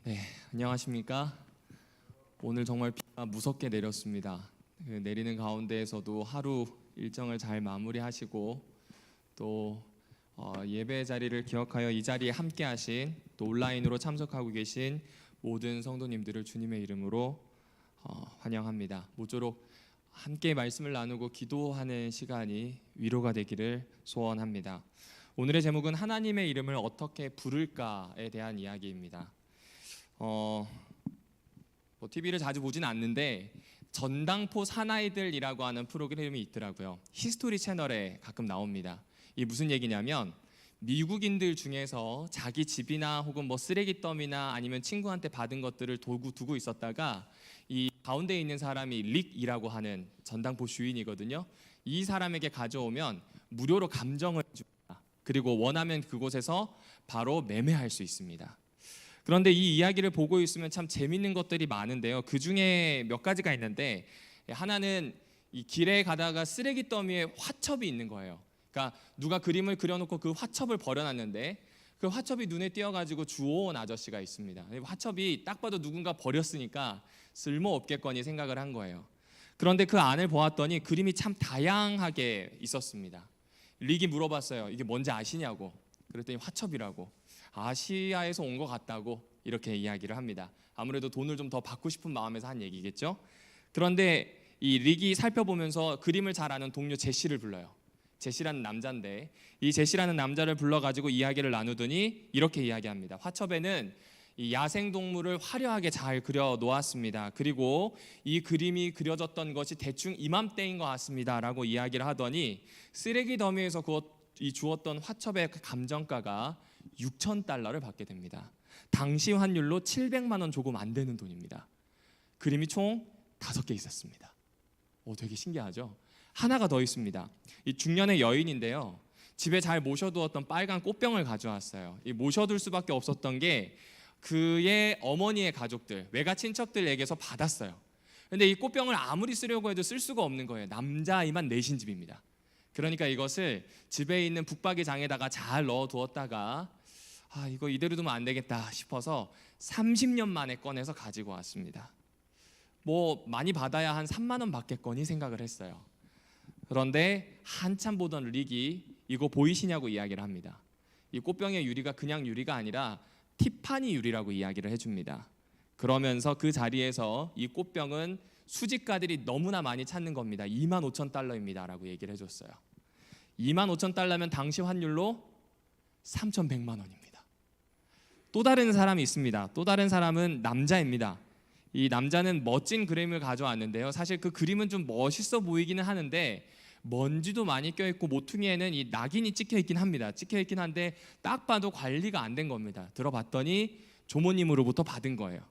네, 안녕하십니까? 오늘 정말 비가 무섭게 내렸습니다. 내리는 가운데에서도 하루 일정을 잘 마무리하시고 또 예배 자리를 기억하여 이 자리에 함께하신 또 온라인으로 참석하고 계신 모든 성도님들을 주님의 이름으로 환영합니다. 모쪼록 함께 말씀을 나누고 기도하는 시간이 위로가 되기를 소원합니다. 오늘의 제목은 하나님의 이름을 어떻게 부를까에 대한 이야기입니다. TV를 자주 보진 않는데 전당포 사나이들이라고 하는 프로그램이 있더라고요. 히스토리 채널에 가끔 나옵니다. 이게 무슨 얘기냐면 미국인들 중에서 자기 집이나 혹은 쓰레기 더미나 아니면 친구한테 받은 것들을 두고 있었다가 이 가운데 있는 사람이 릭이라고 하는 전당포 주인이거든요. 이 사람에게 가져오면 무료로 감정을 줍니다. 그리고 원하면 그곳에서 바로 매매할 수 있습니다. 그런데 이 이야기를 보고 있으면 참 재밌는 것들이 많은데요. 그 중에 몇 가지가 있는데 하나는 이 길에 가다가 쓰레기 더미에 화첩이 있는 거예요. 그러니까 누가 그림을 그려놓고 그 화첩을 버려놨는데 그 화첩이 눈에 띄어가지고 주워온 아저씨가 있습니다. 화첩이 딱 봐도 누군가 버렸으니까 쓸모없겠거니 생각을 한 거예요. 그런데 그 안을 보았더니 그림이 참 다양하게 있었습니다. 릭이 물어봤어요. 이게 뭔지 아시냐고. 그랬더니 화첩이라고. 아시아에서 온 것 같다고 이렇게 이야기를 합니다. 아무래도 돈을 좀 더 받고 싶은 마음에서 한 얘기겠죠. 그런데 이 릭이 살펴보면서 그림을 잘 아는 동료 제시를 불러요. 제시라는 남자인데 이 제시라는 남자를 불러가지고 이야기를 나누더니 이렇게 이야기합니다. 화첩에는 이 야생동물을 화려하게 잘 그려 놓았습니다. 그리고 이 그림이 그려졌던 것이 대충 이맘때인 것 같습니다 라고 이야기를 하더니 쓰레기 더미에서 주었던 화첩의 감정가가 $6,000를 받게 됩니다. 당시 환율로 700만 원 조금 안 되는 돈입니다. 그림이 총 5개 있었습니다. 되게 신기하죠? 하나가 더 있습니다. 이 중년의 여인인데요. 집에 잘 모셔두었던 빨간 꽃병을 가져왔어요. 이 모셔둘 수밖에 없었던 게 그의 어머니의 가족들, 외가 친척들에게서 받았어요. 근데 이 꽃병을 아무리 쓰려고 해도 쓸 수가 없는 거예요. 남자아이만 내신 집입니다. 그러니까 이것을 집에 있는 북박이장에다가 잘 넣어두었다가 이거 이대로 두면 안 되겠다 싶어서 30년 만에 꺼내서 가지고 왔습니다. 많이 받아야 한 3만 원 받겠거니 생각을 했어요. 그런데 한참 보던 릭이 이거 보이시냐고 이야기를 합니다. 이 꽃병의 유리가 그냥 유리가 아니라 티파니 유리라고 이야기를 해줍니다. 그러면서 그 자리에서 이 꽃병은 수집가들이 너무나 많이 찾는 겁니다. 25,000달러입니다 라고 얘기를 해줬어요. 25,000달러면 당시 환율로 3,100만 원입니다. 또 다른 사람이 있습니다. 또 다른 사람은 남자입니다. 이 남자는 멋진 그림을 가져왔는데요. 사실 그 그림은 좀 멋있어 보이기는 하는데 먼지도 많이 껴있고 모퉁이에는 이 낙인이 찍혀있긴 합니다. 찍혀있긴 한데 딱 봐도 관리가 안 된 겁니다. 들어봤더니 조모님으로부터 받은 거예요.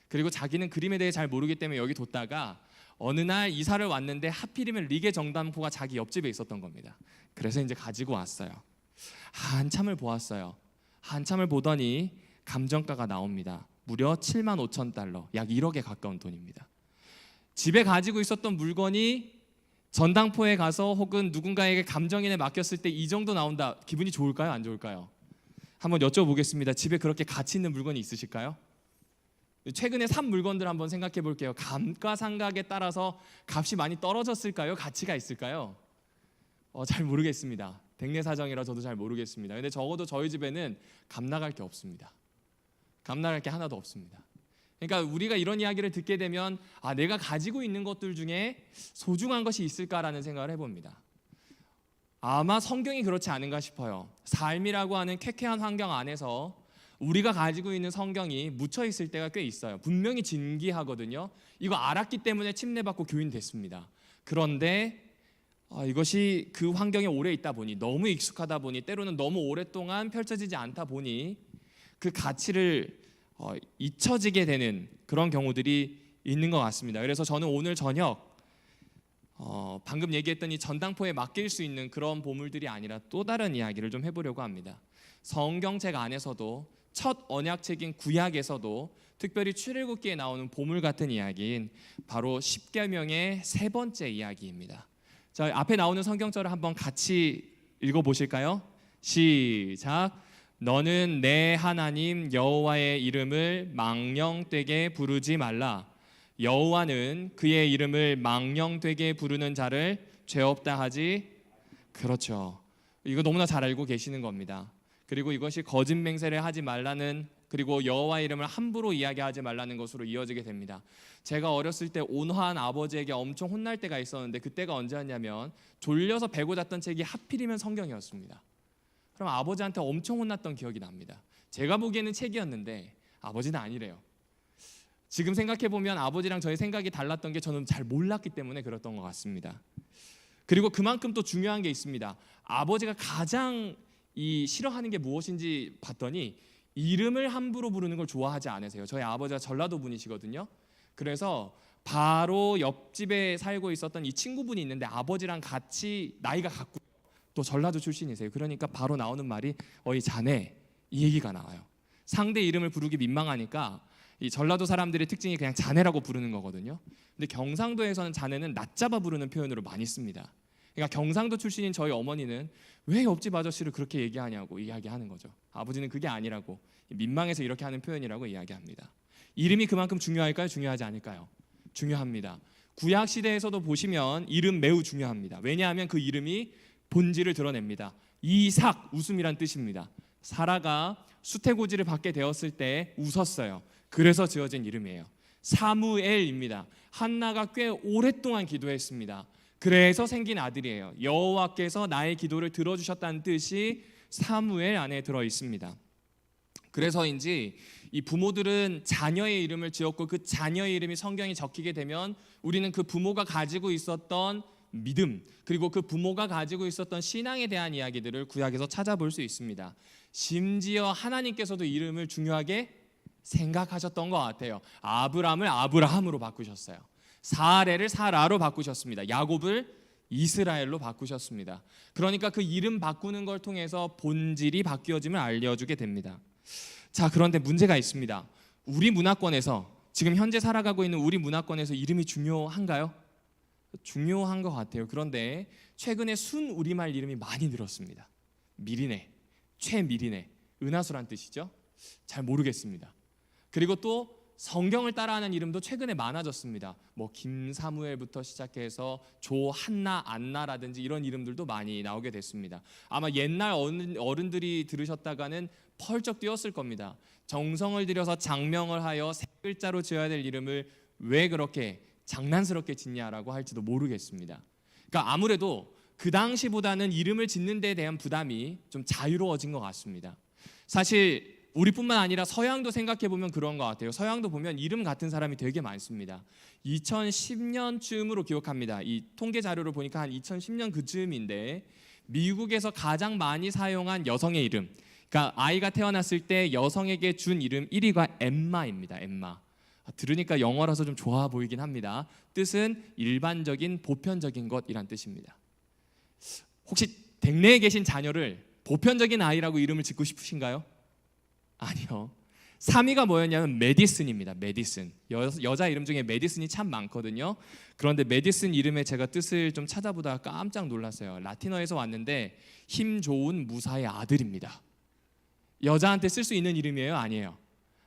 그리고 자기는 그림에 대해 잘 모르기 때문에 여기 뒀다가 어느 날 이사를 왔는데 하필이면 릭의 전당포가 자기 옆집에 있었던 겁니다. 그래서 이제 가지고 왔어요. 한참을 보았어요. 한참을 보더니 감정가가 나옵니다. 무려 75,000달러, 약 1억에 가까운 돈입니다. 집에 가지고 있었던 물건이 전당포에 가서 혹은 누군가에게 감정인에 맡겼을 때 이 정도 나온다. 기분이 좋을까요? 안 좋을까요? 한번 여쭤보겠습니다. 집에 그렇게 가치 있는 물건이 있으실까요? 최근에 산 물건들 한번 생각해 볼게요. 감가상각에 따라서 값이 많이 떨어졌을까요? 가치가 있을까요? 잘 모르겠습니다. 백내사정이라 저도 잘 모르겠습니다. 근데 적어도 저희 집에는 감 나갈 게 없습니다. 감 나갈 게 하나도 없습니다. 그러니까 우리가 이런 이야기를 듣게 되면 내가 가지고 있는 것들 중에 소중한 것이 있을까라는 생각을 해봅니다. 아마 성경이 그렇지 않은가 싶어요. 삶이라고 하는 쾌쾌한 환경 안에서 우리가 가지고 있는 성경이 묻혀 있을 때가 꽤 있어요. 분명히 진귀하거든요. 이거 알았기 때문에 침례받고 교인 됐습니다. 그런데 이것이 그 환경에 오래 있다 보니 너무 익숙하다 보니 때로는 너무 오랫동안 펼쳐지지 않다 보니 그 가치를 잊혀지게 되는 그런 경우들이 있는 것 같습니다. 그래서 저는 오늘 저녁 방금 얘기했던 이 전당포에 맡길 수 있는 그런 보물들이 아니라 또 다른 이야기를 좀 해보려고 합니다. 성경책 안에서도 첫 언약책인 구약에서도 특별히 출애굽기에 나오는 보물 같은 이야기인 바로 십계명의 세 번째 이야기입니다. 자, 앞에 나오는 성경절을 한번 같이 읽어보실까요? 시작. 너는 내 하나님 여호와의 이름을 망령되게 부르지 말라. 여호와는 그의 이름을 망령되게 부르는 자를 죄 없다 하지. 그렇죠. 이거 너무나 잘 알고 계시는 겁니다. 그리고 이것이 거짓 맹세를 하지 말라는, 그리고 여호와의 이름을 함부로 이야기하지 말라는 것으로 이어지게 됩니다. 제가 어렸을 때 온화한 아버지에게 엄청 혼날 때가 있었는데, 그때가 언제였냐면 졸려서 베고 잤던 책이 하필이면 성경이었습니다. 그럼 아버지한테 엄청 혼났던 기억이 납니다. 제가 보기에는 책이었는데 아버지는 아니래요. 지금 생각해보면 아버지랑 저의 생각이 달랐던 게 저는 잘 몰랐기 때문에 그랬던 것 같습니다. 그리고 그만큼 또 중요한 게 있습니다. 아버지가 가장 싫어하는 게 무엇인지 봤더니 이름을 함부로 부르는 걸 좋아하지 않으세요. 저희 아버지가 전라도 분이시거든요. 그래서 바로 옆집에 살고 있었던 이 친구분이 있는데 아버지랑 같이 나이가 같고 또 전라도 출신이세요. 그러니까 바로 나오는 말이 어이 자네, 이 얘기가 나와요. 상대 이름을 부르기 민망하니까 이 전라도 사람들의 특징이 그냥 자네라고 부르는 거거든요. 근데 경상도에서는 자네는 낮잡아 부르는 표현으로 많이 씁니다. 그러니까 경상도 출신인 저희 어머니는 왜 옆집 아저씨를 그렇게 얘기하냐고 이야기하는 거죠. 아버지는 그게 아니라고, 민망해서 이렇게 하는 표현이라고 이야기합니다. 이름이 그만큼 중요할까요? 중요하지 않을까요? 중요합니다. 구약 시대에서도 보시면 이름 매우 중요합니다. 왜냐하면 그 이름이 본질을 드러냅니다. 이삭, 웃음이란 뜻입니다. 사라가 수태고지를 받게 되었을 때 웃었어요. 그래서 지어진 이름이에요. 사무엘입니다. 한나가 꽤 오랫동안 기도했습니다. 그래서 생긴 아들이에요. 여호와께서 나의 기도를 들어주셨다는 뜻이 사무엘 안에 들어 있습니다. 그래서인지 이 부모들은 자녀의 이름을 지었고, 그 자녀의 이름이 성경에 적히게 되면 우리는 그 부모가 가지고 있었던 믿음, 그리고 그 부모가 가지고 있었던 신앙에 대한 이야기들을 구약에서 찾아볼 수 있습니다. 심지어 하나님께서도 이름을 중요하게 생각하셨던 것 같아요. 아브람을 아브라함으로 바꾸셨어요. 사레를 사라로 바꾸셨습니다. 야곱을 이스라엘로 바꾸셨습니다. 그러니까 그 이름 바꾸는 걸 통해서 본질이 바뀌어짐을 알려주게 됩니다. 자, 그런데 문제가 있습니다. 우리 문화권에서, 지금 현재 살아가고 있는 우리 문화권에서 이름이 중요한가요? 중요한 것 같아요. 그런데 최근에 순 우리말 이름이 많이 늘었습니다. 미리네, 최미리네, 은하수란 뜻이죠. 잘 모르겠습니다. 그리고 또 성경을 따라하는 이름도 최근에 많아졌습니다. 뭐 김사무엘부터 시작해서 조한나, 안나라든지 이런 이름들도 많이 나오게 됐습니다. 아마 옛날 어른들이 들으셨다가는 펄쩍 뛰었을 겁니다. 정성을 들여서 장명을 하여 세 글자로 지어야 될 이름을 왜 그렇게 장난스럽게 짓냐라고 할지도 모르겠습니다. 그러니까 아무래도 그 당시보다는 이름을 짓는 데에 대한 부담이 좀 자유로워진 것 같습니다. 사실 우리뿐만 아니라 서양도 생각해보면 그런 것 같아요. 서양도 보면 이름 같은 사람이 되게 많습니다. 2010년쯤으로 기억합니다. 이 통계 자료를 보니까 한 2010년 그쯤인데 미국에서 가장 많이 사용한 여성의 이름, 그러니까 아이가 태어났을 때 여성에게 준 이름 1위가 엠마입니다. 엠마. 들으니까 영어라서 좀 좋아 보이긴 합니다. 뜻은 일반적인, 보편적인 것이란 뜻입니다. 혹시 댁내에 계신 자녀를 보편적인 아이라고 이름을 짓고 싶으신가요? 아니요. 3위가 뭐였냐면 메디슨입니다. 메디슨. 여자 이름 중에 메디슨이 참 많거든요. 그런데 메디슨 이름의 제가 뜻을 좀 찾아보다가 깜짝 놀랐어요. 라틴어에서 왔는데 힘 좋은 무사의 아들입니다. 여자한테 쓸 수 있는 이름이에요? 아니에요.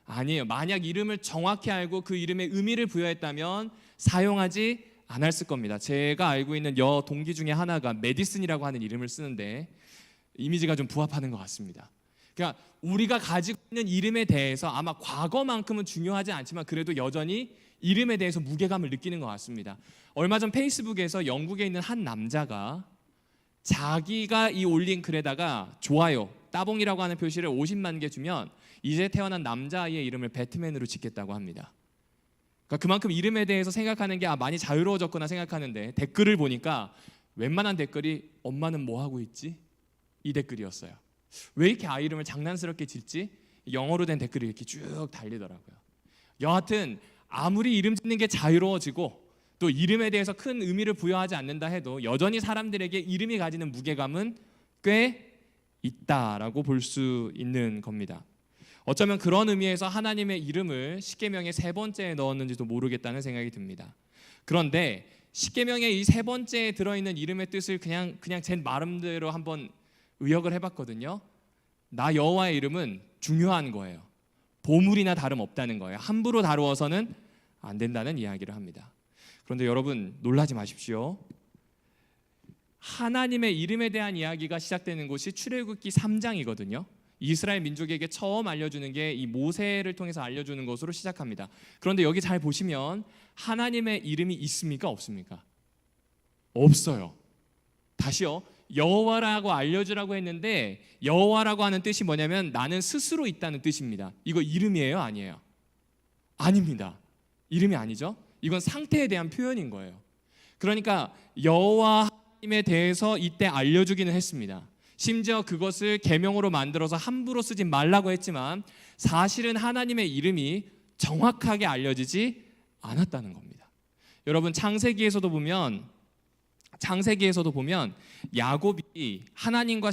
아니에요. 만약 이름을 정확히 알고 그 이름에 의미를 부여했다면 사용하지 않았을 겁니다. 제가 알고 있는 여 동기 중에 하나가 메디슨이라고 하는 이름을 쓰는데 이미지가 좀 부합하는 것 같습니다. 그러니까 우리가 가지고 있는 이름에 대해서 아마 과거만큼은 중요하지 않지만 그래도 여전히 이름에 대해서 무게감을 느끼는 것 같습니다. 얼마 전 페이스북에서 영국에 있는 한 남자가 자기가 이 올린 글에다가 좋아요, 따봉이라고 하는 표시를 50만 개 주면 이제 태어난 남자아이의 이름을 배트맨으로 짓겠다고 합니다. 그러니까 그만큼 이름에 대해서 생각하는 게 많이 자유로워졌구나 생각하는데 댓글을 보니까 웬만한 댓글이 엄마는 뭐 하고 있지? 이 댓글이었어요. 왜 이렇게 아이 이름을 장난스럽게 짓지? 영어로 된 댓글이 이렇게 쭉 달리더라고요. 여하튼 아무리 이름 짓는 게 자유로워지고 또 이름에 대해서 큰 의미를 부여하지 않는다 해도 여전히 사람들에게 이름이 가지는 무게감은 꽤 있다라고 볼 수 있는 겁니다. 어쩌면 그런 의미에서 하나님의 이름을 십계명의 세 번째에 넣었는지도 모르겠다는 생각이 듭니다. 그런데 십계명의 이 세 번째에 들어있는 이름의 뜻을 그냥 제 마음대로 한번 의역을 해봤거든요. 나 여호와의 이름은 중요한 거예요. 보물이나 다름없다는 거예요. 함부로 다루어서는 안 된다는 이야기를 합니다. 그런데 여러분 놀라지 마십시오. 하나님의 이름에 대한 이야기가 시작되는 곳이 출애굽기 3장이거든요. 이스라엘 민족에게 처음 알려주는 게 이 모세를 통해서 알려주는 것으로 시작합니다. 그런데 여기 잘 보시면 하나님의 이름이 있습니까? 없습니까? 없어요. 다시요. 여호와라고 알려주라고 했는데 여호와라고 하는 뜻이 뭐냐면 나는 스스로 있다는 뜻입니다. 이거 이름이에요? 아니에요? 아닙니다. 이름이 아니죠. 이건 상태에 대한 표현인 거예요. 그러니까 여호와 하나님에 대해서 이때 알려주기는 했습니다. 심지어 그것을 계명으로 만들어서 함부로 쓰지 말라고 했지만 사실은 하나님의 이름이 정확하게 알려지지 않았다는 겁니다. 여러분 창세기에서도 보면 야곱이 하나님과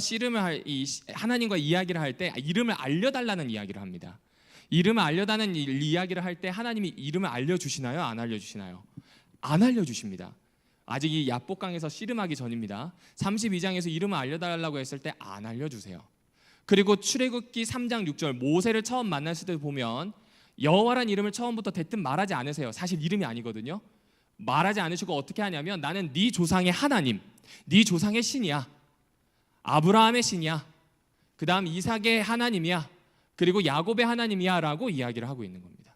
하나님과 이야기를 할 때 이름을 알려달라는 이야기를 합니다. 이름을 알려달라는 이야기를 할 때 하나님이 이름을 알려주시나요? 안 알려주시나요? 안 알려주십니다. 아직 이 야복강에서 씨름하기 전입니다. 32장에서 이름을 알려달라고 했을 때 안 알려주세요. 그리고 출애굽기 3장 6절 모세를 처음 만났을 때 보면 여호와란 이름을 처음부터 대뜸 말하지 않으세요. 사실 이름이 아니거든요. 말하지 않으시고 어떻게 하냐면 나는 네 조상의 하나님, 네 조상의 신이야. 아브라함의 신이야. 그 다음 이삭의 하나님이야. 그리고 야곱의 하나님이야 라고 이야기를 하고 있는 겁니다.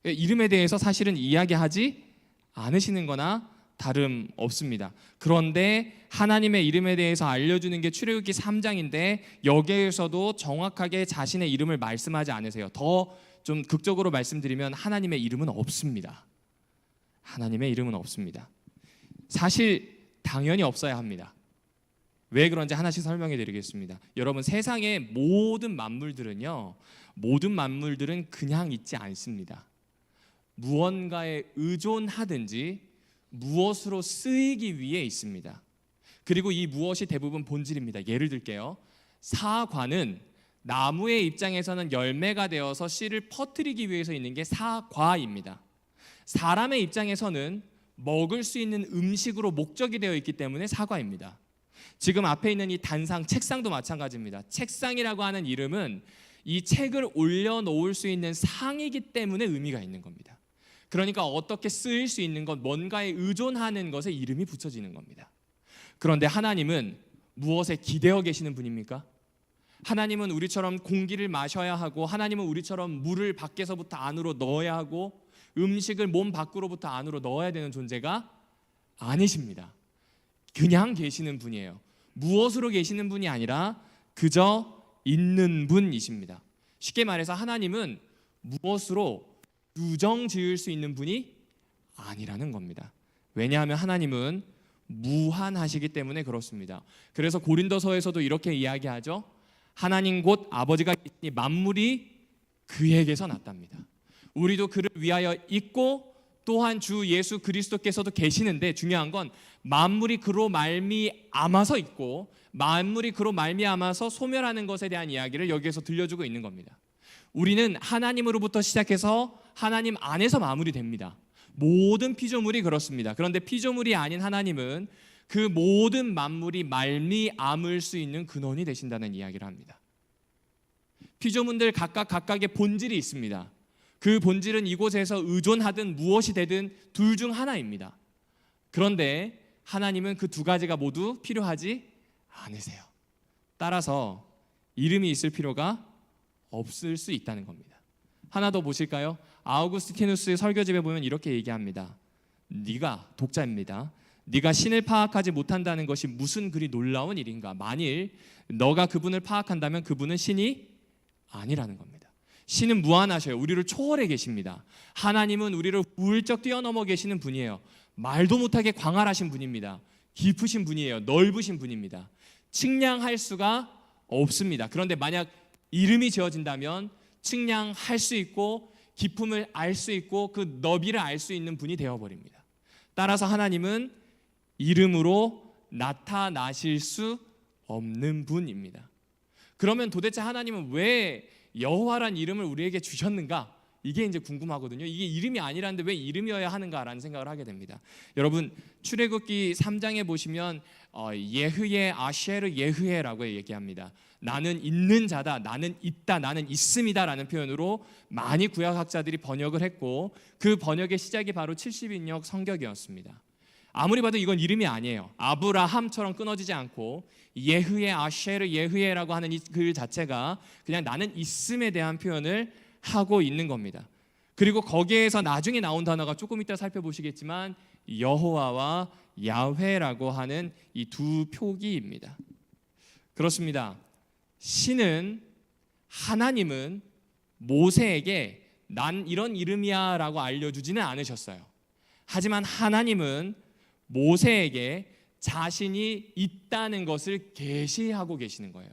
이름에 대해서 사실은 이야기하지 않으시는 거나 다름없습니다. 그런데 하나님의 이름에 대해서 알려주는 게 출애굽기 3장인데 여기에서도 정확하게 자신의 이름을 말씀하지 않으세요. 더 좀 극적으로 말씀드리면 하나님의 이름은 없습니다. 하나님의 이름은 없습니다. 사실 당연히 없어야 합니다. 왜 그런지 하나씩 설명해 드리겠습니다. 여러분 세상의 모든 만물들은 그냥 있지 않습니다. 무언가에 의존하든지 무엇으로 쓰이기 위해 있습니다. 그리고 이 무엇이 대부분 본질입니다. 예를 들게요. 사과는 나무의 입장에서는 열매가 되어서 씨를 퍼뜨리기 위해서 있는 게 사과입니다. 사람의 입장에서는 먹을 수 있는 음식으로 목적이 되어 있기 때문에 사과입니다. 지금 앞에 있는 이 단상, 책상도 마찬가지입니다. 책상이라고 하는 이름은 이 책을 올려놓을 수 있는 상이기 때문에 의미가 있는 겁니다. 그러니까 어떻게 쓰일 수 있는 것, 뭔가에 의존하는 것에 이름이 붙여지는 겁니다. 그런데 하나님은 무엇에 기대어 계시는 분입니까? 하나님은 우리처럼 공기를 마셔야 하고 하나님은 우리처럼 물을 밖에서부터 안으로 넣어야 하고 음식을 몸 밖으로부터 안으로 넣어야 되는 존재가 아니십니다. 그냥 계시는 분이에요. 무엇으로 계시는 분이 아니라 그저 있는 분이십니다. 쉽게 말해서 하나님은 무엇으로 규정 지을 수 있는 분이 아니라는 겁니다. 왜냐하면 하나님은 무한하시기 때문에 그렇습니다. 그래서 고린도서에서도 이렇게 이야기하죠. 하나님 곧 아버지가 계시니 만물이 그에게서 났답니다. 우리도 그를 위하여 있고 또한 주 예수 그리스도께서도 계시는데 중요한 건 만물이 그로 말미암아서 있고 만물이 그로 말미암아서 소멸하는 것에 대한 이야기를 여기에서 들려주고 있는 겁니다. 우리는 하나님으로부터 시작해서 하나님 안에서 마무리됩니다. 모든 피조물이 그렇습니다. 그런데 피조물이 아닌 하나님은 그 모든 만물이 말미암을 수 있는 근원이 되신다는 이야기를 합니다. 피조물들 각각의 본질이 있습니다. 그 본질은 이곳에서 의존하든 무엇이 되든 둘 중 하나입니다. 그런데 하나님은 그 두 가지가 모두 필요하지 않으세요. 따라서 이름이 있을 필요가 없을 수 있다는 겁니다. 하나 더 보실까요? 아우구스티누스의 설교집에 보면 이렇게 얘기합니다. 네가 독자입니다. 네가 신을 파악하지 못한다는 것이 무슨 그리 놀라운 일인가? 만일 너가 그분을 파악한다면 그분은 신이 아니라는 겁니다. 신은 무한하셔요. 우리를 초월해 계십니다. 하나님은 우리를 훌쩍 뛰어넘어 계시는 분이에요. 말도 못하게 광활하신 분입니다. 깊으신 분이에요. 넓으신 분입니다. 측량할 수가 없습니다. 그런데 만약 이름이 지어진다면 측량할 수 있고 깊음을 알 수 있고 그 너비를 알 수 있는 분이 되어버립니다. 따라서 하나님은 이름으로 나타나실 수 없는 분입니다. 그러면 도대체 하나님은 왜 여호와란 이름을 우리에게 주셨는가? 이게 이제 궁금하거든요. 이게 이름이 아니라는데 왜 이름이어야 하는가라는 생각을 하게 됩니다. 여러분 출애굽기 3장에 보시면 예흐예 아쉐르 예흐예라고 얘기합니다. 나는 있는 자다, 나는 있다, 나는 있음이다라는 표현으로 많이 구약학자들이 번역을 했고 그 번역의 시작이 바로 70인역 성경이었습니다. 아무리 봐도 이건 이름이 아니에요. 아브라함처럼 끊어지지 않고 예흐예 아쉐르 예흐예라고 하는 이 글 자체가 그냥 나는 있음에 대한 표현을 하고 있는 겁니다. 그리고 거기에서 나중에 나온 단어가 조금 이따 살펴보시겠지만 여호와와 야훼라고 하는 이 두 표기입니다. 그렇습니다. 신은 하나님은 모세에게 난 이런 이름이야 라고 알려주지는 않으셨어요. 하지만 하나님은 모세에게 자신이 있다는 것을 계시하고 계시는 거예요.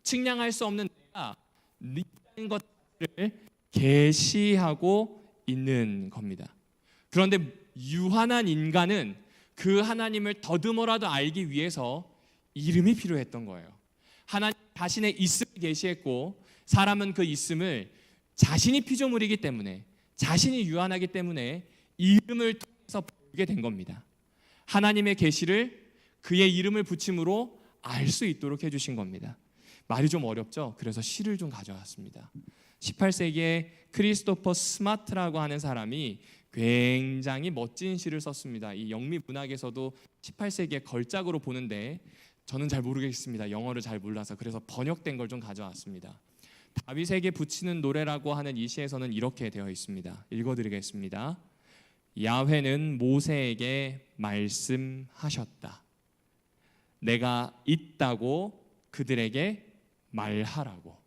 측량할 수 없는 내가 있다는 것을 계시하고 있는 겁니다. 그런데 유한한 인간은 그 하나님을 더듬어라도 알기 위해서 이름이 필요했던 거예요. 하나님 자신의 있음을 계시했고 사람은 그 있음을 자신이 피조물이기 때문에 자신이 유한하기 때문에 이름을 통해서 보게 된 겁니다. 하나님의 계시를 그의 이름을 붙임으로 알 수 있도록 해주신 겁니다. 말이 좀 어렵죠? 그래서 시를 좀 가져왔습니다. 18세기에 크리스토퍼 스마트라고 하는 사람이 굉장히 멋진 시를 썼습니다. 이 영미 문학에서도 18세기의 걸작으로 보는데 저는 잘 모르겠습니다. 영어를 잘 몰라서. 그래서 번역된 걸 좀 가져왔습니다. 다윗에게 붙이는 노래라고 하는 이 시에서는 이렇게 되어 있습니다. 읽어드리겠습니다. 야훼는 모세에게 말씀하셨다. 내가 있다고 그들에게 말하라고.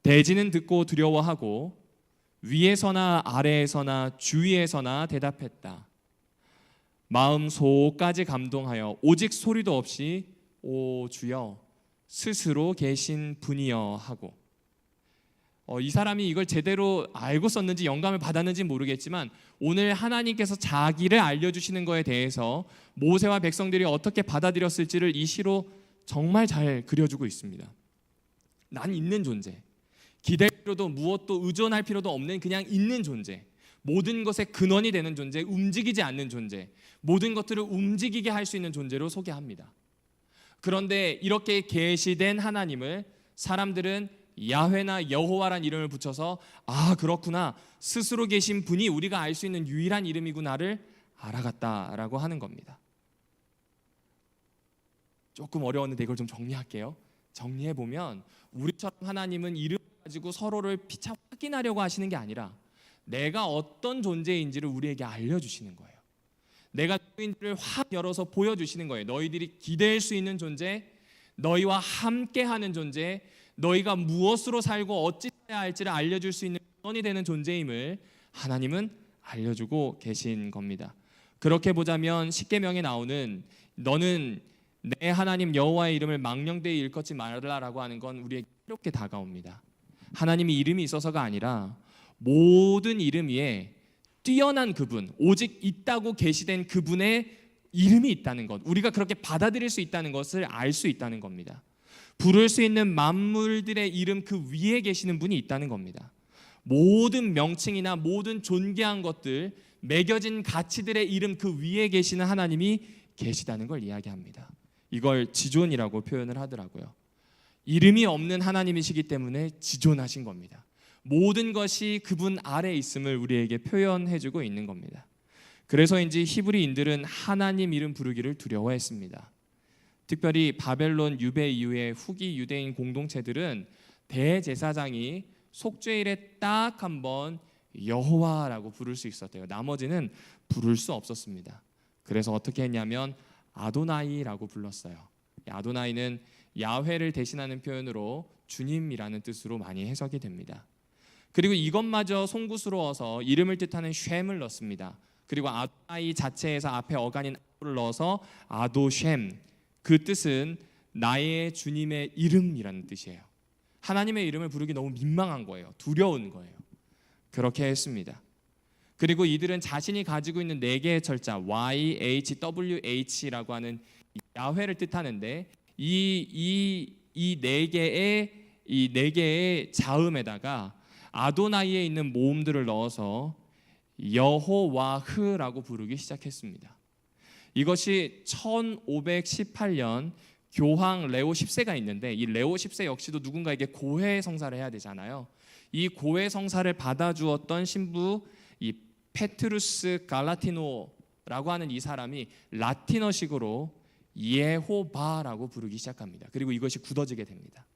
대지는 듣고 두려워하고 위에서나 아래에서나 주위에서나 대답했다. 마음 속까지 감동하여 오직 소리도 없이 오 주여 스스로 계신 분이여 하고. 이 사람이 이걸 제대로 알고 썼는지 영감을 받았는지 모르겠지만 오늘 하나님께서 자기를 알려주시는 것에 대해서 모세와 백성들이 어떻게 받아들였을지를 이 시로 정말 잘 그려주고 있습니다. 난 있는 존재, 기댈 필요도 무엇도 의존할 필요도 없는 그냥 있는 존재, 모든 것의 근원이 되는 존재, 움직이지 않는 존재, 모든 것들을 움직이게 할 수 있는 존재로 소개합니다. 그런데 이렇게 계시된 하나님을 사람들은 야훼나 여호와란 이름을 붙여서 아 그렇구나, 스스로 계신 분이 우리가 알 수 있는 유일한 이름이구나를 알아갔다라고 하는 겁니다. 조금 어려웠는데 이걸 좀 정리할게요. 정리해보면 우리처럼 하나님은 이름을 가지고 서로를 피차 확인하려고 하시는 게 아니라 내가 어떤 존재인지를 우리에게 알려주시는 거예요. 내가 누구인지를 확 열어서 보여주시는 거예요. 너희들이 기댈 수 있는 존재, 너희와 함께하는 존재, 너희가 무엇으로 살고 어찌 해야 할지를 알려줄 수 있는 근원이 되는 존재임을 하나님은 알려주고 계신 겁니다. 그렇게 보자면 십계명에 나오는 너는 내 하나님 여호와의 이름을 망령되이 일컫지 말라라고 하는 건 우리에게 새롭게 다가옵니다. 하나님이 이름이 있어서가 아니라 모든 이름 위에 뛰어난 그분, 오직 있다고 계시된 그분의 이름이 있다는 것, 우리가 그렇게 받아들일 수 있다는 것을 알 수 있다는 겁니다. 부를 수 있는 만물들의 이름 그 위에 계시는 분이 있다는 겁니다. 모든 명칭이나 모든 존귀한 것들, 매겨진 가치들의 이름 그 위에 계시는 하나님이 계시다는 걸 이야기합니다. 이걸 지존이라고 표현을 하더라고요. 이름이 없는 하나님이시기 때문에 지존하신 겁니다. 모든 것이 그분 아래에 있음을 우리에게 표현해주고 있는 겁니다. 그래서인지 히브리인들은 하나님 이름 부르기를 두려워했습니다. 특별히 바벨론 유배 이후에 후기 유대인 공동체들은 대제사장이 속죄일에 딱 한 번 여호와라고 부를 수 있었대요. 나머지는 부를 수 없었습니다. 그래서 어떻게 했냐면 아도나이라고 불렀어요. 아도나이는 야훼를 대신하는 표현으로 주님이라는 뜻으로 많이 해석이 됩니다. 그리고 이것마저 송구스러워서 이름을 뜻하는 쉔을 넣습니다. 그리고 아도나이 자체에서 앞에 어간인 아도를 넣어서 아도쉔, 그 뜻은 나의 주님의 이름이라는 뜻이에요. 하나님의 이름을 부르기 너무 민망한 거예요. 두려운 거예요. 그렇게 했습니다. 그리고 이들은 자신이 가지고 있는 네 개의 철자 YHWH라고 하는 야훼를 뜻하는데 이 네 개의 자음에다가 아도나이에 있는 모음들을 넣어서 여호와흐라고 부르기 시작했습니다. 이것이 1518년 교황 레오 10세가 있는데, 이 레오 10세 역시도 누군가에게 고해 성사를 해야 되잖아요. 이 고해 성사를 받아주었던 신부 이 페트루스 갈라티노라고 하는 이 사람이 라틴어식으로 예호바라고 부르기 시작합니다. 그리고 이것이 굳어지게 됩니다.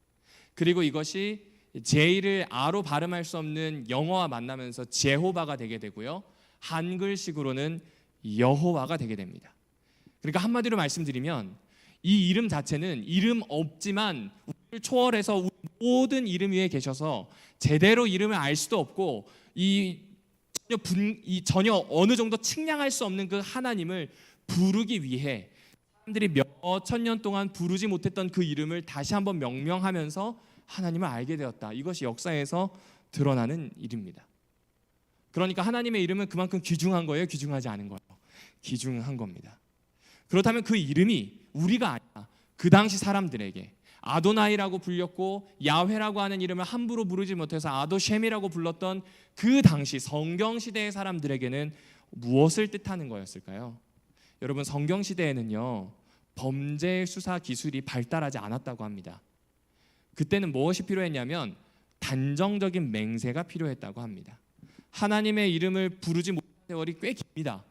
그리고 이것이 J를 R로 발음할 수 없는 영어와 만나면서 제호바가 되게 되고요, 한글식으로는 여호와가 되게 됩니다. 그러니까 한마디로 말씀드리면 이 이름 자체는 이름 없지만 우리를 초월해서 우리 모든 이름 위에 계셔서 제대로 이름을 알 수도 없고 전혀 어느 정도 측량할 수 없는 그 하나님을 부르기 위해 사람들이 몇 천 년 동안 부르지 못했던 그 이름을 다시 한번 명명하면서 하나님을 알게 되었다. 이것이 역사에서 드러나는 일입니다. 그러니까 하나님의 이름은 그만큼 귀중한 거예요, 귀중하지 않은 거예요? 귀중한 겁니다. 그렇다면 그 이름이 우리가 아니라 그 당시 사람들에게 아도나이라고 불렸고 야훼라고 하는 이름을 함부로 부르지 못해서 아도셴이라고 불렀던 그 당시 성경시대의 사람들에게는 무엇을 뜻하는 거였을까요? 여러분, 성경시대에는요, 범죄 수사 기술이 발달하지 않았다고 합니다. 그때는 무엇이 필요했냐면 단정적인 맹세가 필요했다고 합니다. 하나님의 이름을 부르지 못한 세월이 꽤 깁니다.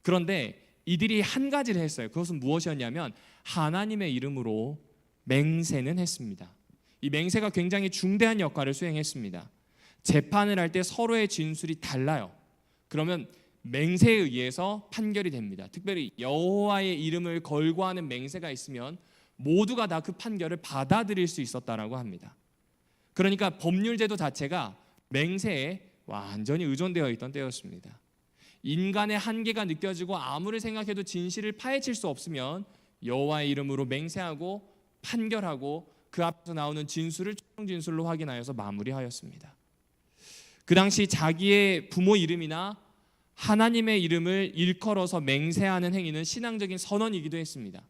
그런데 이들이 한 가지를 했어요. 그것은 무엇이었냐면 하나님의 이름으로 맹세는 했습니다. 이 맹세가 굉장히 중대한 역할을 수행했습니다. 재판을 할 때 서로의 진술이 달라요. 그러면 맹세에 의해서 판결이 됩니다. 특별히 여호와의 이름을 걸고 하는 맹세가 있으면 모두가 다 그 판결을 받아들일 수 있었다라고 합니다. 그러니까 법률제도 자체가 맹세에 완전히 의존되어 있던 때였습니다. 인간의 한계가 느껴지고 아무리 생각해도 진실을 파헤칠 수 없으면 여호와의 이름으로 맹세하고 판결하고 그 앞에서 나오는 진술을 최종 진술로 확인하여서 마무리하였습니다. 그 당시 자기의 부모 이름이나 하나님의 이름을 일컬어서 맹세하는 행위는 신앙적인 선언이기도 했습니다.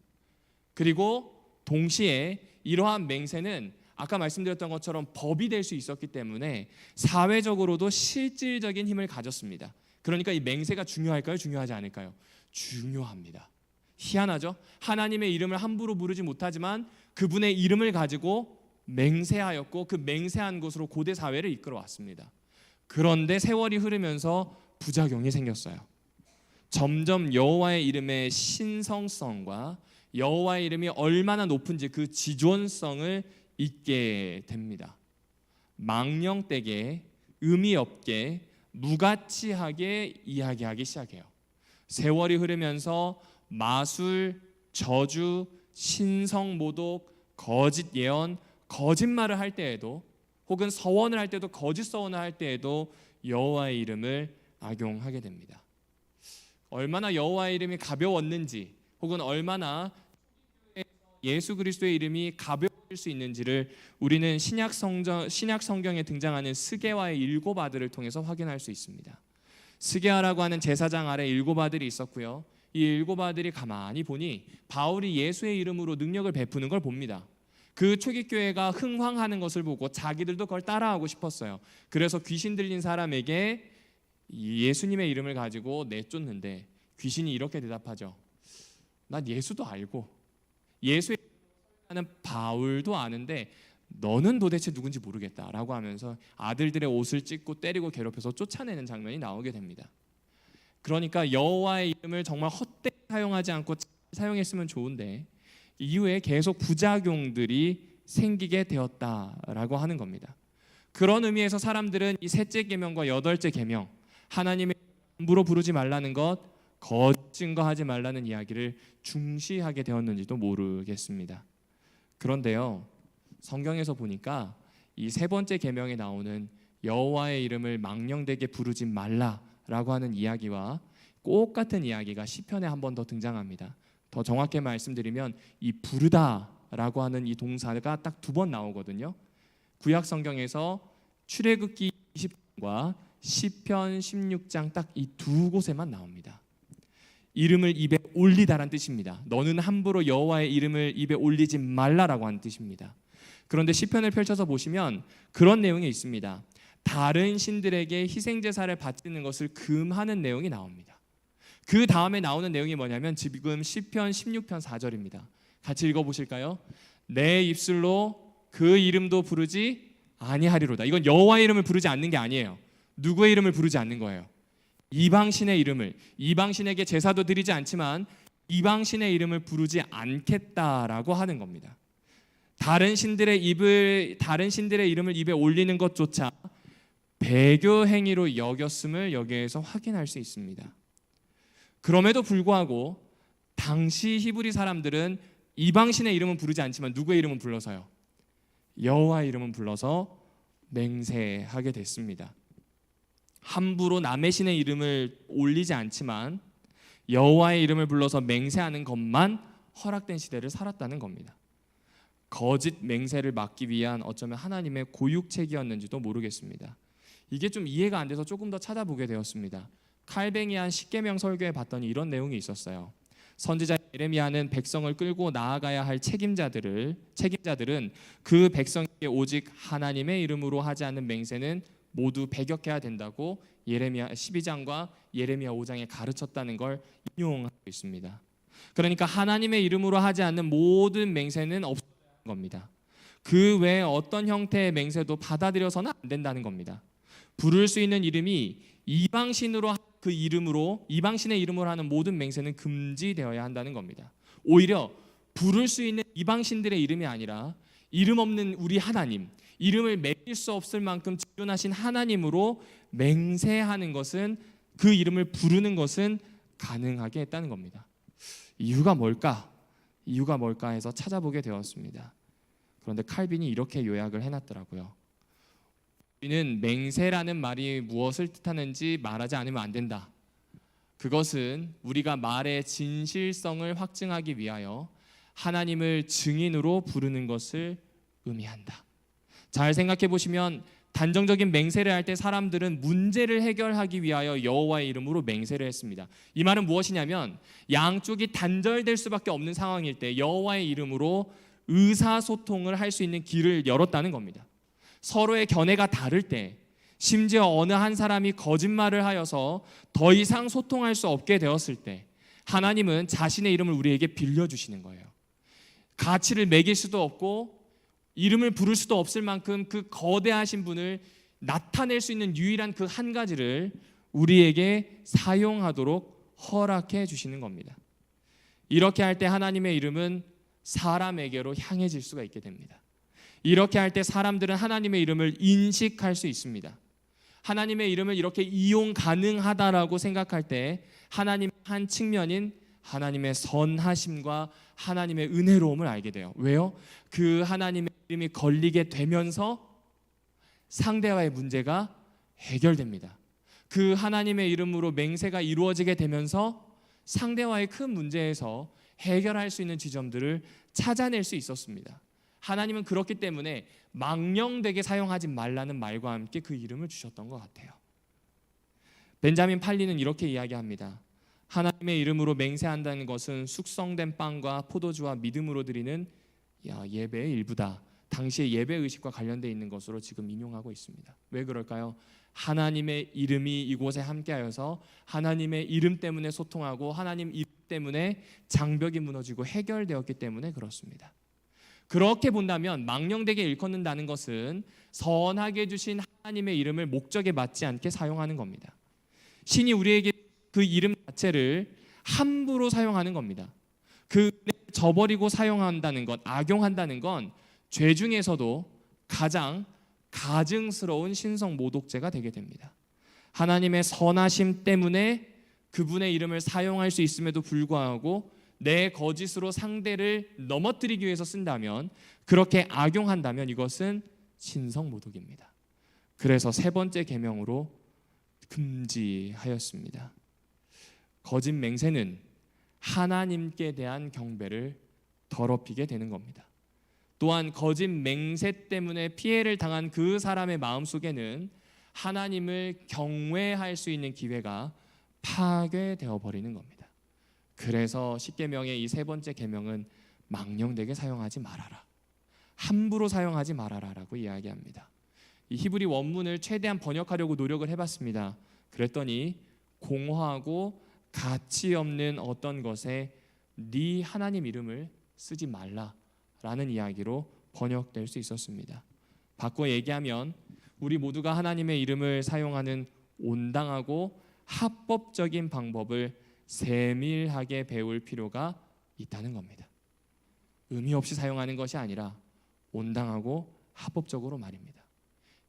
그리고 동시에 이러한 맹세는 아까 말씀드렸던 것처럼 법이 될 수 있었기 때문에 사회적으로도 실질적인 힘을 가졌습니다. 그러니까 이 맹세가 중요할까요? 중요하지 않을까요? 중요합니다. 희한하죠? 하나님의 이름을 함부로 부르지 못하지만 그분의 이름을 가지고 맹세하였고 그 맹세한 것으로 고대 사회를 이끌어 왔습니다. 그런데 세월이 흐르면서 부작용이 생겼어요. 점점 여호와의 이름의 신성성과 여호와의 이름이 얼마나 높은지 그 지존성을 잊게 됩니다. 망령되게, 의미 없게, 무가치하게 이야기하기 시작해요. 세월이 흐르면서 마술, 저주, 신성모독, 거짓 예언, 거짓말을 할 때에도 혹은 서원을 할 때도 거짓 서원을 할 때에도 여호와의 이름을 악용하게 됩니다. 얼마나 여호와의 이름이 가벼웠는지 혹은 얼마나 예수 그리스도의 이름이 가벼워질 수 있는지를 우리는 신약 성경에 등장하는 스게와의 7 아들을 통해서 확인할 수 있습니다. 스게와라고 하는 제사장 아래 7 아들이 있었고요. 이 7 아들이 가만히 보니 바울이 예수의 이름으로 능력을 베푸는 걸 봅니다. 그 초기교회가 흥황하는 것을 보고 자기들도 그걸 따라하고 싶었어요. 그래서 귀신 들린 사람에게 예수님의 이름을 가지고 내쫓는데 귀신이 이렇게 대답하죠. 난 예수도 알고 예수의 이름을 바울도 아는데 너는 도대체 누군지 모르겠다라고 하면서 아들들의 옷을 찢고 때리고 괴롭혀서 쫓아내는 장면이 나오게 됩니다. 그러니까 여호와의 이름을 정말 헛되이 사용하지 않고 잘 사용했으면 좋은데 이후에 계속 부작용들이 생기게 되었다라고 하는 겁니다. 그런 의미에서 사람들은 이 셋째 계명과 8째 계명, 하나님의 함부로 부르지 말라는 것, 거짓 증거하지 말라는 이야기를 중시하게 되었는지도 모르겠습니다. 그런데요, 성경에서 보니까 이 3번째 계명에 나오는 여호와의 이름을 망령되게 부르지 말라라고 하는 이야기와 똑같은 이야기가 시편에 한 번 더 등장합니다. 더 정확히 말씀드리면 이 부르다라고 하는 이 동사가 딱 2번 나오거든요. 구약 성경에서 출애굽기 20장과 시편 16장 딱 이 2곳에만 나옵니다. 이름을 입에 올리다란 뜻입니다. 너는 함부로 여호와의 이름을 입에 올리지 말라라고 하는 뜻입니다. 그런데 시편을 펼쳐서 보시면 그런 내용이 있습니다. 다른 신들에게 희생 제사를 바치는 것을 금하는 내용이 나옵니다. 그 다음에 나오는 내용이 뭐냐면 지금 시편 16편 4절입니다. 같이 읽어보실까요? 내 입술로 그 이름도 부르지 아니하리로다. 이건 여호와의 이름을 부르지 않는 게 아니에요. 누구의 이름을 부르지 않는 거예요? 이방신의 이름을, 이방신에게 제사도 드리지 않지만 이방신의 이름을 부르지 않겠다라고 하는 겁니다. 다른 신들의 이름을 입에 올리는 것조차 배교 행위로 여겼음을 여기에서 확인할 수 있습니다. 그럼에도 불구하고 당시 히브리 사람들은 이방신의 이름은 부르지 않지만 누구의 이름은 불러서요? 여호와의 이름은 불러서 맹세하게 됐습니다. 함부로 남의 신의 이름을 올리지 않지만 여호와의 이름을 불러서 맹세하는 것만 허락된 시대를 살았다는 겁니다. 거짓 맹세를 막기 위한 어쩌면 하나님의 고육책이었는지도 모르겠습니다. 이게 좀 이해가 안 돼서 조금 더 찾아보게 되었습니다. 칼뱅이한 십계명 설교에 봤더니 이런 내용이 있었어요. 선지자 예레미야는 백성을 끌고 나아가야 할 책임자들은 그 백성에게 오직 하나님의 이름으로 하지 않는 맹세는 모두 배격해야 된다고 예레미야 12장과 예레미야 5장에 가르쳤다는 걸 인용하고 있습니다. 그러니까 하나님의 이름으로 하지 않는 모든 맹세는 없어야 하는 겁니다. 그 외에 어떤 형태의 맹세도 받아들여서는 안 된다는 겁니다. 부를 수 있는 이름이 이방신의 이름으로 하는 모든 맹세는 금지되어야 한다는 겁니다. 오히려 부를 수 있는 이방신들의 이름이 아니라 이름 없는 우리 하나님, 이름을 매길 수 없을 만큼 지존하신 하나님으로 맹세하는 것은, 그 이름을 부르는 것은 가능하게 했다는 겁니다. 이유가 뭘까 해서 찾아보게 되었습니다. 그런데 칼빈이 이렇게 요약을 해놨더라고요. 우리는 맹세라는 말이 무엇을 뜻하는지 말하지 않으면 안 된다. 그것은 우리가 말의 진실성을 확증하기 위하여 하나님을 증인으로 부르는 것을 의미한다. 잘 생각해 보시면 단정적인 맹세를 할 때 사람들은 문제를 해결하기 위하여 여호와의 이름으로 맹세를 했습니다. 이 말은 무엇이냐면 양쪽이 단절될 수밖에 없는 상황일 때 여호와의 이름으로 의사소통을 할 수 있는 길을 열었다는 겁니다. 서로의 견해가 다를 때, 심지어 어느 한 사람이 거짓말을 하여서 더 이상 소통할 수 없게 되었을 때 하나님은 자신의 이름을 우리에게 빌려주시는 거예요. 가치를 매길 수도 없고 이름을 부를 수도 없을 만큼 그 거대하신 분을 나타낼 수 있는 유일한 그 한 가지를 우리에게 사용하도록 허락해 주시는 겁니다. 이렇게 할 때 하나님의 이름은 사람에게로 향해질 수가 있게 됩니다. 이렇게 할 때 사람들은 하나님의 이름을 인식할 수 있습니다. 하나님의 이름을 이렇게 이용 가능하다라고 생각할 때 하나님 한 측면인 하나님의 선하심과 하나님의 은혜로움을 알게 돼요. 왜요? 그 하나님의 이름이 걸리게 되면서 상대와의 문제가 해결됩니다. 그 하나님의 이름으로 맹세가 이루어지게 되면서 상대와의 큰 문제에서 해결할 수 있는 지점들을 찾아낼 수 있었습니다. 하나님은 그렇기 때문에 망령되게 사용하지 말라는 말과 함께 그 이름을 주셨던 것 같아요. 벤자민 팔리는 이렇게 이야기합니다. 하나님의 이름으로 맹세한다는 것은 숙성된 빵과 포도주와 믿음으로 드리는 예배의 일부다. 당시의 예배 의식과 관련되어 있는 것으로 지금 인용하고 있습니다. 왜 그럴까요? 하나님의 이름이 이곳에 함께하여서 하나님의 이름 때문에 소통하고 하나님 이름 때문에 장벽이 무너지고 해결되었기 때문에 그렇습니다. 그렇게 본다면 망령되게 일컫는다는 것은 선하게 주신 하나님의 이름을 목적에 맞지 않게 사용하는 겁니다. 신이 우리에게 그 이름 자체를 함부로 사용하는 겁니다. 그 저버리고 사용한다는 것, 악용한다는 건 죄 중에서도 가장 가증스러운 신성 모독죄가 되게 됩니다. 하나님의 선하심 때문에 그분의 이름을 사용할 수 있음에도 불구하고 내 거짓으로 상대를 넘어뜨리기 위해서 쓴다면, 그렇게 악용한다면 이것은 신성 모독입니다. 그래서 세 번째 계명으로 금지하였습니다. 거짓 맹세는 하나님께 대한 경배를 더럽히게 되는 겁니다. 또한 거짓 맹세 때문에 피해를 당한 그 사람의 마음속에는 하나님을 경외할 수 있는 기회가 파괴되어 버리는 겁니다. 그래서 십계명의 이 세 번째 계명은 망령되게 사용하지 말아라, 함부로 사용하지 말아라라고 이야기합니다. 이 히브리 원문을 최대한 번역하려고 노력을 해봤습니다. 그랬더니 공허하고 가치 없는 어떤 것에 네 하나님 이름을 쓰지 말라라는 이야기로 번역될 수 있었습니다. 바꿔 얘기하면 우리 모두가 하나님의 이름을 사용하는 온당하고 합법적인 방법을 세밀하게 배울 필요가 있다는 겁니다. 의미 없이 사용하는 것이 아니라 온당하고 합법적으로 말입니다.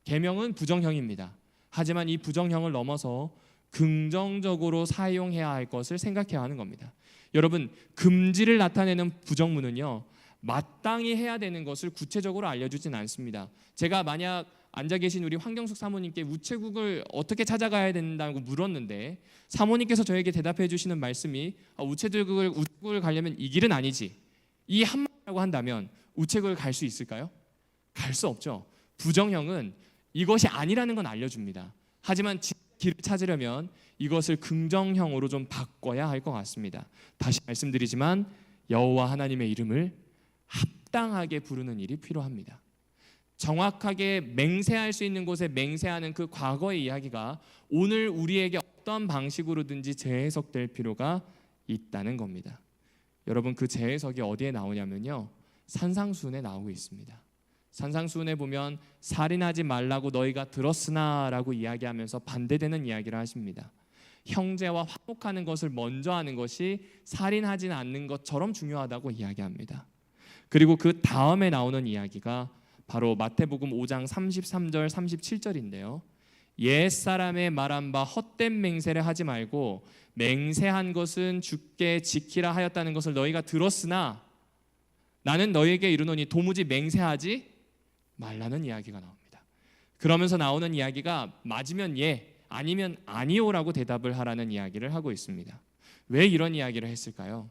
계명은 부정형입니다. 하지만 이 부정형을 넘어서 긍정적으로 사용해야 할 것을 생각해야 하는 겁니다. 여러분, 금지를 나타내는 부정문은요, 마땅히 해야 되는 것을 구체적으로 알려주진 않습니다. 제가 만약 앉아 계신 우리 황경숙 사모님께 우체국을 어떻게 찾아가야 된다고 물었는데 사모님께서 저에게 대답해 주시는 말씀이 우체국을 가려면 이 길은 아니지, 이 한마디라고 한다면 우체국을 갈 수 있을까요? 갈 수 없죠. 부정형은 이것이 아니라는 건 알려줍니다. 하지만 길을 찾으려면 이것을 긍정형으로 좀 바꿔야 할 것 같습니다. 다시 말씀드리지만 여호와 하나님의 이름을 합당하게 부르는 일이 필요합니다. 정확하게 맹세할 수 있는 곳에 맹세하는 그 과거의 이야기가 오늘 우리에게 어떤 방식으로든지 재해석될 필요가 있다는 겁니다. 여러분, 그 재해석이 어디에 나오냐면요, 산상수훈에 나오고 있습니다. 산상수훈에 보면 살인하지 말라고 너희가 들었으나 라고 이야기하면서 반대되는 이야기를 하십니다. 형제와 화목하는 것을 먼저 하는 것이 살인하지는 않는 것처럼 중요하다고 이야기합니다. 그리고 그 다음에 나오는 이야기가 바로 마태복음 5장 33절 37절인데요. 옛사람의 말한 바 헛된 맹세를 하지 말고 맹세한 것은 주께 지키라 하였다는 것을 너희가 들었으나 나는 너희에게 이르노니 도무지 맹세하지 말라는 이야기가 나옵니다. 그러면서 나오는 이야기가 맞으면 예, 아니면 아니오라고 대답을 하라는 이야기를 하고 있습니다. 왜 이런 이야기를 했을까요?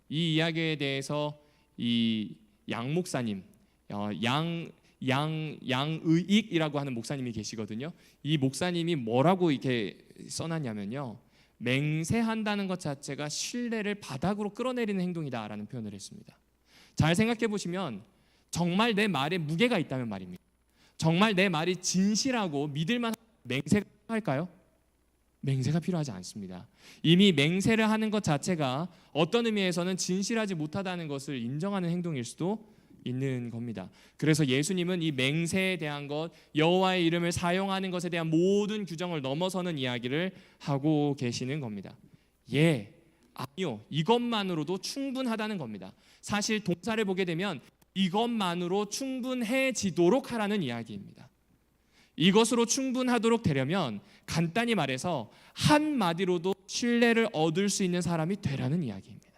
이 이야기에 대해서 이 양 목사님, 양의익이라고 하는 목사님이 계시거든요. 이 목사님이 뭐라고 이렇게 써놨냐면요, 맹세한다는 것 자체가 신뢰를 바닥으로 끌어내리는 행동이다라는 표현을 했습니다. 잘 생각해 보시면 정말 내 말에 무게가 있다면 말입니다. 정말 내 말이 진실하고 믿을만 맹세가 할까요? 맹세가 필요하지 않습니다. 이미 맹세를 하는 것 자체가 어떤 의미에서는 진실하지 못하다는 것을 인정하는 행동일 수도 있는 겁니다. 그래서 예수님은 이 맹세에 대한 것, 여호와의 이름을 사용하는 것에 대한 모든 규정을 넘어서는 이야기를 하고 계시는 겁니다. 예, 아니요, 이것만으로도 충분하다는 겁니다. 사실 동사를 보게 되면 이것만으로 충분해지도록 하라는 이야기입니다. 이것으로 충분하도록 되려면 간단히 말해서 한마디로도 신뢰를 얻을 수 있는 사람이 되라는 이야기입니다.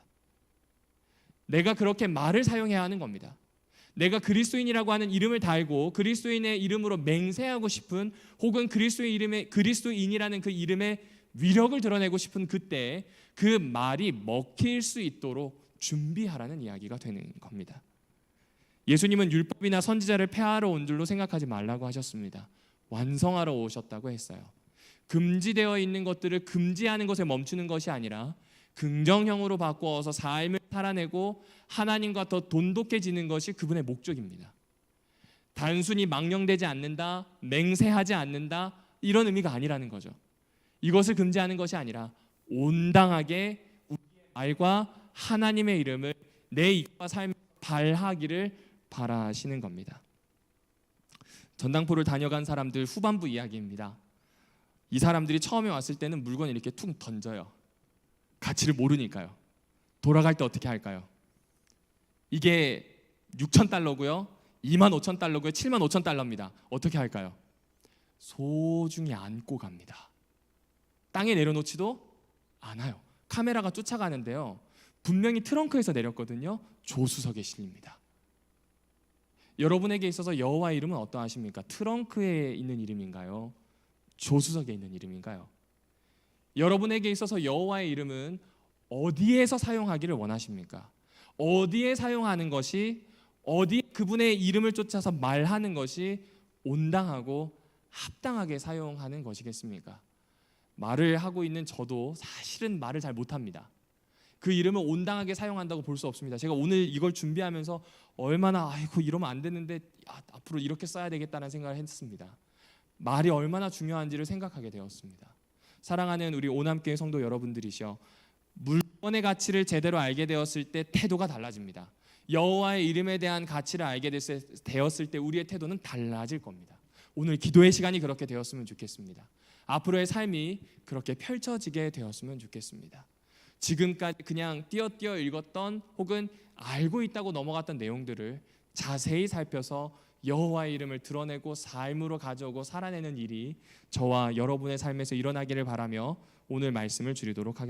내가 그렇게 말을 사용해야 하는 겁니다. 내가 그리스도인이라고 하는 이름을 달고 그리스도인의 이름으로 맹세하고 싶은, 혹은 그리스도인이라는 그 이름의 위력을 드러내고 싶은 그때 그 말이 먹힐 수 있도록 준비하라는 이야기가 되는 겁니다. 예수님은 율법이나 선지자를 폐하러 온 줄로 생각하지 말라고 하셨습니다. 완성하러 오셨다고 했어요. 금지되어 있는 것들을 금지하는 것에 멈추는 것이 아니라 긍정형으로 바꾸어서 삶을 살아내고 하나님과 더 돈독해지는 것이 그분의 목적입니다. 단순히 망령되지 않는다, 맹세하지 않는다, 이런 의미가 아니라는 거죠. 이것을 금지하는 것이 아니라 온당하게 우리의 말과 하나님의 이름을 내 입과 삶에 발하기를 바라시는 겁니다. 전당포를 다녀간 사람들 후반부 이야기입니다. 이 사람들이 처음에 왔을 때는 물건을 이렇게 툭 던져요. 가치를 모르니까요. 돌아갈 때 어떻게 할까요? 이게 6,000달러고요, 25,000달러고요, 75,000달러입니다. 어떻게 할까요? 소중히 안고 갑니다. 땅에 내려놓지도 않아요. 카메라가 쫓아가는데요, 분명히 트렁크에서 내렸거든요. 조수석에 실립니다. 여러분에게 있어서 여호와의 이름은 어떠하십니까? 트렁크에 있는 이름인가요? 조수석에 있는 이름인가요? 여러분에게 있어서 여호와의 이름은 어디에서 사용하기를 원하십니까? 어디에 사용하는 것이, 어디 그분의 이름을 쫓아서 말하는 것이 온당하고 합당하게 사용하는 것이겠습니까? 말을 하고 있는 저도 사실은 말을 잘 못합니다. 그 이름을 온당하게 사용한다고 볼 수 없습니다. 제가 오늘 이걸 준비하면서 얼마나 아이고 이러면 안 되는데 앞으로 이렇게 써야 되겠다는 생각을 했습니다. 말이 얼마나 중요한지를 생각하게 되었습니다. 사랑하는 우리 오남교회 성도 여러분들이시여, 물건의 가치를 제대로 알게 되었을 때 태도가 달라집니다. 여호와의 이름에 대한 가치를 알게 되었을 때 우리의 태도는 달라질 겁니다. 오늘 기도의 시간이 그렇게 되었으면 좋겠습니다. 앞으로의 삶이 그렇게 펼쳐지게 되었으면 좋겠습니다. 지금까지 그냥 띄어띄어 읽었던 혹은 알고 있다고 넘어갔던 내용들을 자세히 살펴서 여호와의 이름을 드러내고 삶으로 가져오고 살아내는 일이 저와 여러분의 삶에서 일어나기를 바라며 오늘 말씀을 줄이도록 하겠습니다.